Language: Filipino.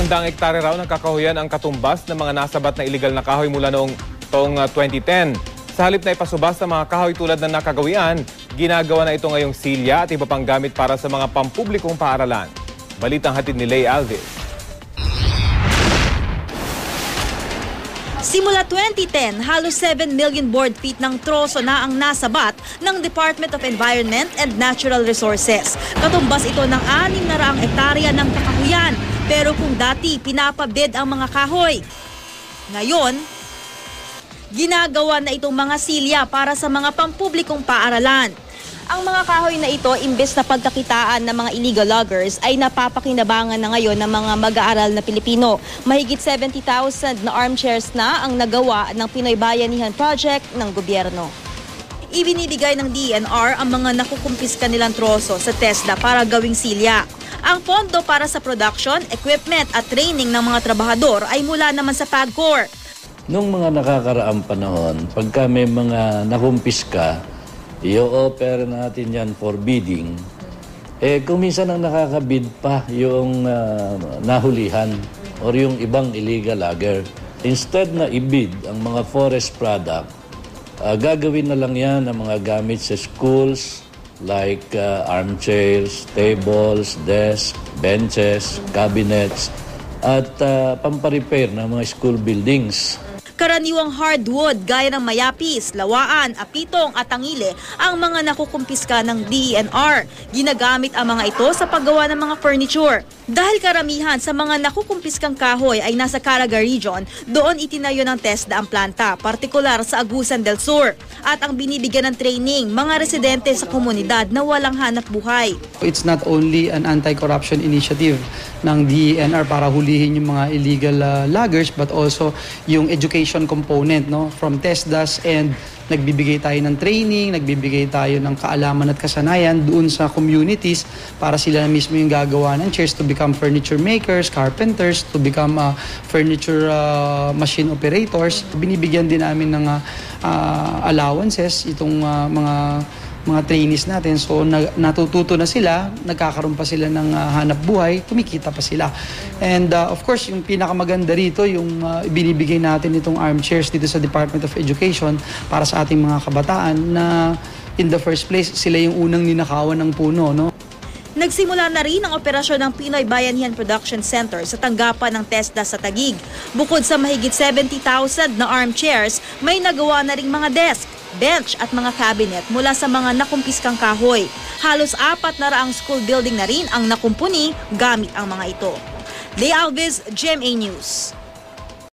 Daang hektare raw ng kakahuyan ang katumbas ng mga nasabat na iligal na kahoy mula noong taong 2010. Sa halip na ipasubas ng mga kahoy tulad ng nakagawian, ginagawa na ito ngayong silya at iba pang gamit para sa mga pampublikong paaralan. Balitang hatid ni Lay Alves. Simula 2010, halos 7 million board feet ng troso na ang nasabat ng Department of Environment and Natural Resources. Katumbas ito ng 600 hektarya ng kakahuyan. Pero kung dati pinapabid ang mga kahoy, ngayon, ginagawa na itong mga silya para sa mga pampublikong paaralan. Ang mga kahoy na ito, imbes na pagkakitaan ng mga illegal loggers, ay napapakinabangan na ngayon ng mga mag-aaral na Pilipino. Mahigit 70,000 na armchairs na ang nagawa ng Pinoy Bayanihan Project ng gobyerno. Ibinibigay ng DENR ang mga nakukumpiska nilang troso sa TESDA para gawing silya. Ang pondo para sa production, equipment at training ng mga trabahador ay mula naman sa PAGCOR. Noong mga nakakaraang panahon, pagka may mga nakumpiska, i-offer natin yan for bidding. Kung minsan ang nakakabid pa yung nahulihan or yung ibang illegal logger. Instead na i-bid ang mga forest product, gagawin na lang yan ang mga gamit sa schools like armchairs, tables, desks, benches, cabinets, at pamparepair ng mga school buildings. Karaniwang hardwood gaya ng mayapis, lawaan, apitong at tangile ang mga nakukumpiska ng DENR. Ginagamit ang mga ito sa paggawa ng mga furniture. Dahil karamihan sa mga nakukumpiskang kahoy ay nasa Caraga Region, doon itinayo ng TESDA ang planta, partikular sa Agusan del Sur. At ang binibigyan ng training, mga residente sa komunidad na walang hanap buhay. It's not only an anti-corruption initiative ng DENR para hulihin yung mga illegal loggers, but also yung education component, no, from TESDAs, and nagbibigay tayo ng training, nagbibigay tayo ng kaalaman at kasanayan doon sa communities para sila mismo yung gagawa ng chairs to become furniture makers, carpenters, to become furniture machine operators. Binibigyan din namin ng allowances itong mga trainees natin. So natututo na sila, nagkakaroon pa sila ng hanap buhay, kumikita pa sila. And of course, yung pinakamaganda rito, yung binibigay natin itong armchairs dito sa Department of Education para sa ating mga kabataan na in the first place, sila yung unang ninakawan ng puno, no? Nagsimula na rin ang operasyon ng Pinoy Bayanihan Production Center sa tanggapan ng TESDA sa Taguig. Bukod sa mahigit 70,000 na armchairs, may nagawa na ring mga desk, bench at mga cabinet mula sa mga nakumpiskang kahoy. Halos 400 school building na rin ang nakumpuni gamit ang mga ito. Lay Alves, GMA News.